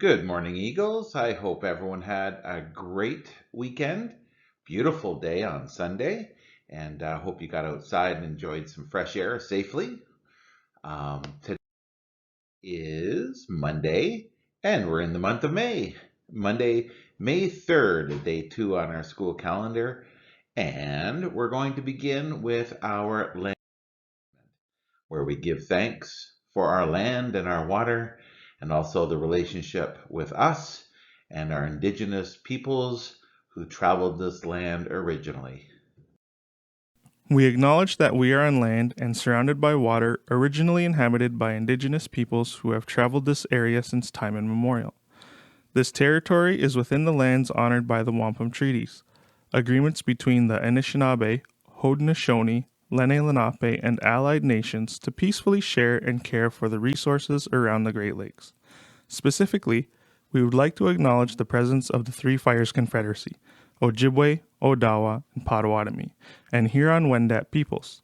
Good morning, Eagles. I hope everyone had a great weekend. Beautiful day on Sunday, and I hope you got outside and enjoyed some fresh air safely. Today is Monday, and we're in the month of May. Monday, May 3rd, day 2 on our school calendar, and we're going to begin with our land, where we give thanks for our land and our water, and also the relationship with us and our indigenous peoples who traveled this land originally. We acknowledge that we are on land and surrounded by water originally inhabited by indigenous peoples who have traveled this area since time immemorial. This territory is within the lands honored by the Wampum Treaties, agreements between the Anishinaabe, Haudenosaunee, Lenni Lenape, and allied nations to peacefully share and care for the resources around the Great Lakes. Specifically, we would like to acknowledge the presence of the Three Fires Confederacy, Ojibwe, Odawa, and Potawatomi, and Huron-Wendat peoples.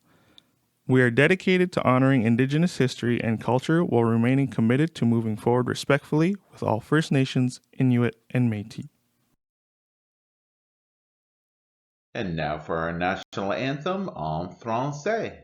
We are dedicated to honoring Indigenous history and culture while remaining committed to moving forward respectfully with all First Nations, Inuit, and Métis. And now for our national anthem en français.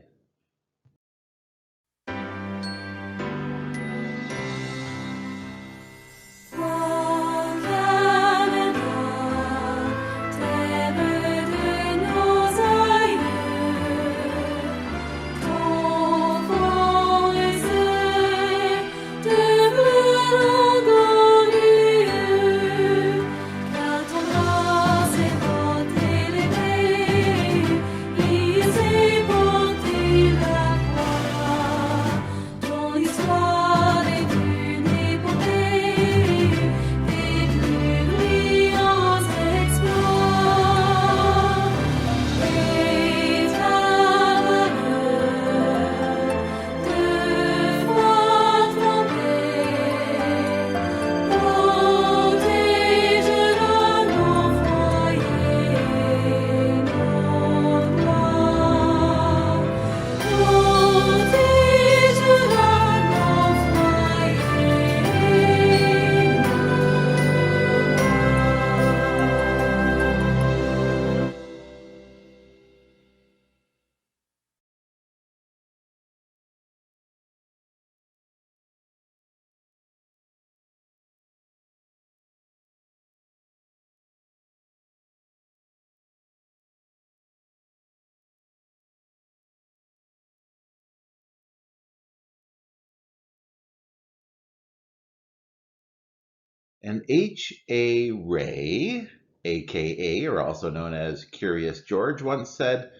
And H.A. Ray, aka, or also known as Curious George, once said,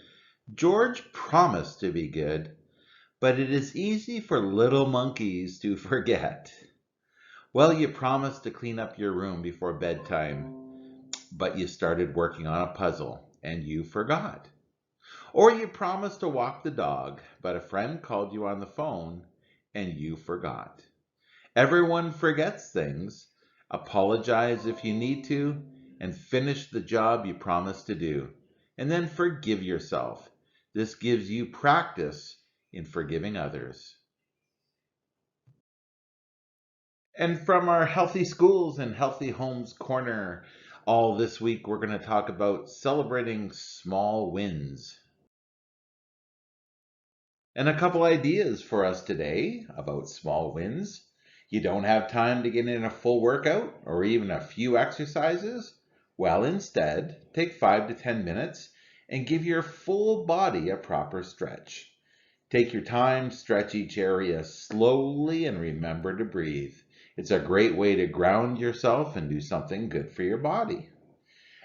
"George promised to be good, but it is easy for little monkeys to forget." Well, you promised to clean up your room before bedtime, but you started working on a puzzle and you forgot. Or you promised to walk the dog, but a friend called you on the phone and you forgot. Everyone forgets things. Apologize if you need to, and finish the job you promised to do. And then forgive yourself. This gives you practice in forgiving others. And from our Healthy Schools and Healthy Homes corner, all this week we're going to talk about celebrating small wins. And a couple ideas for us today about small wins. You don't have time to get in a full workout or even a few exercises? Well, instead, take 5 to 10 minutes and give your full body a proper stretch. Take your time, stretch each area slowly, and remember to breathe. It's a great way to ground yourself and do something good for your body.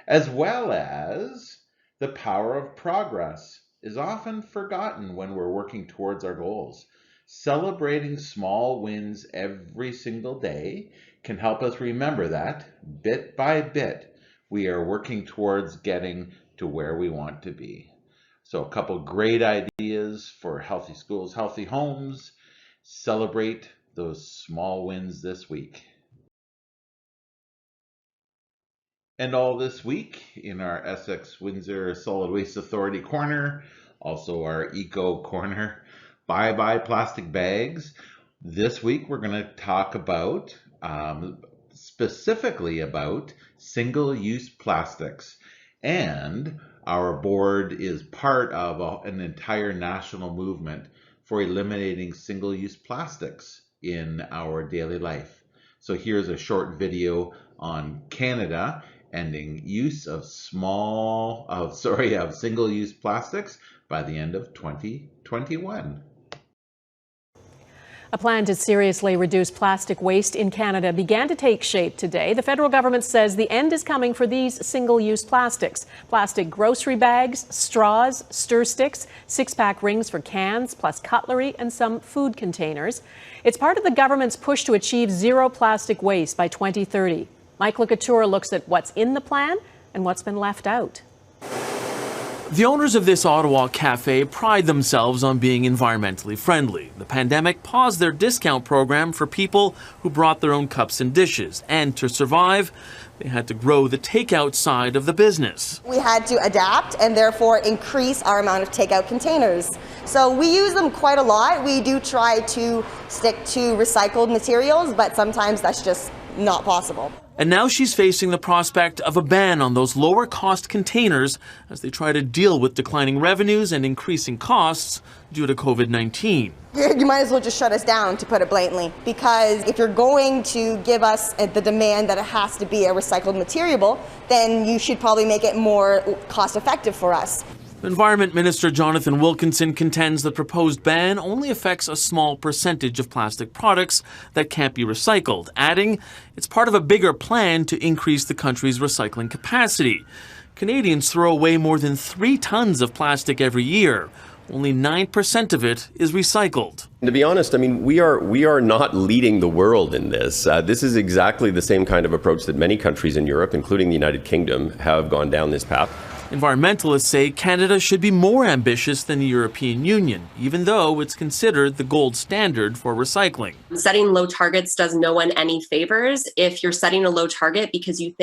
As well as the power of progress is often forgotten when we're working towards our goals. Celebrating small wins every single day can help us remember that, bit by bit, we are working towards getting to where we want to be. So, a couple great ideas for healthy schools, healthy homes. Celebrate those small wins this week. And all this week in our Essex Windsor Solid Waste Authority corner, also our eco corner, bye bye plastic bags. This week we're going to talk about specifically about single-use plastics. And our board is part of an entire national movement for eliminating single-use plastics in our daily life. So here's a short video on Canada ending use of single-use plastics by the end of 2021. A plan to seriously reduce plastic waste in Canada began to take shape today. The federal government says the end is coming for these single-use plastics. Plastic grocery bags, straws, stir sticks, six-pack rings for cans, plus cutlery and some food containers. It's part of the government's push to achieve zero plastic waste by 2030. Mike LeCouture looks at what's in the plan and what's been left out. The owners of this Ottawa cafe pride themselves on being environmentally friendly. The pandemic paused their discount program for people who brought their own cups and dishes. And to survive, they had to grow the takeout side of the business. We had to adapt and therefore increase our amount of takeout containers. So we use them quite a lot. We do try to stick to recycled materials, but sometimes that's just not possible. And now she's facing the prospect of a ban on those lower cost containers as they try to deal with declining revenues and increasing costs due to COVID-19. You might as well just shut us down, to put it blatantly, because if you're going to give us the demand that it has to be a recycled material, then you should probably make it more cost effective for us. Environment Minister Jonathan Wilkinson contends the proposed ban only affects a small percentage of plastic products that can't be recycled, adding it's part of a bigger plan to increase the country's recycling capacity. Canadians throw away more than 3 tons of plastic every year. Only 9% of it is recycled. To be honest, I mean, we are not leading the world in this. This is exactly the same kind of approach that many countries in Europe, including the United Kingdom, have gone down this path. Environmentalists say Canada should be more ambitious than the European Union, even though it's considered the gold standard for recycling. Setting low targets does no one any favors. If you're setting a low target because you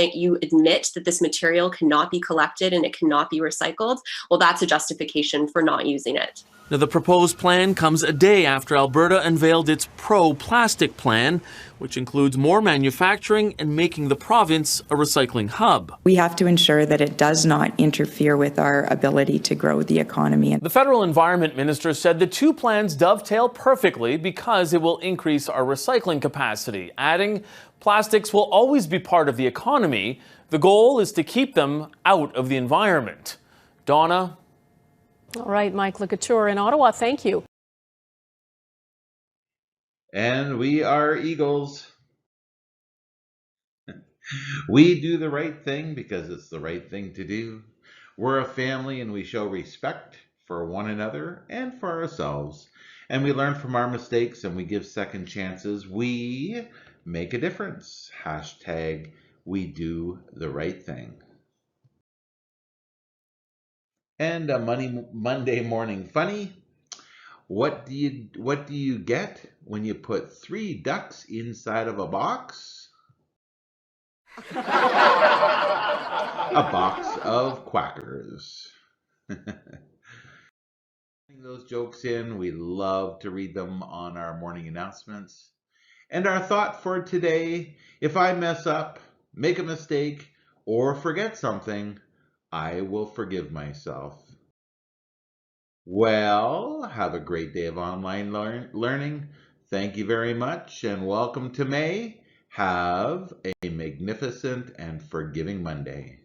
admit that this material cannot be collected and it cannot be recycled, well, that's a justification for not using it. Now, the proposed plan comes a day after Alberta unveiled its pro-plastic plan, which includes more manufacturing and making the province a recycling hub. We have to ensure that it does not interfere with our ability to grow the economy. The federal environment minister said the two plans dovetail perfectly because it will increase our recycling capacity, adding plastics will always be part of the economy. The goal is to keep them out of the environment. Donna? All right, Mike LeCouture in Ottawa, thank you. And we are Eagles. We do the right thing because it's the right thing to do. We're a family and we show respect for one another and for ourselves. And we learn from our mistakes and we give second chances. We make a difference. Hashtag we do the right thing. And a Monday morning funny. What do you get when you put 3 ducks inside of a box? A box of quackers. Those jokes in, we love to read them on our morning announcements. And our thought for today, if I mess up, make a mistake, or forget something, I will forgive myself. Well, have a great day of online learning. Thank you very much and welcome to May. Have a magnificent and forgiving Monday.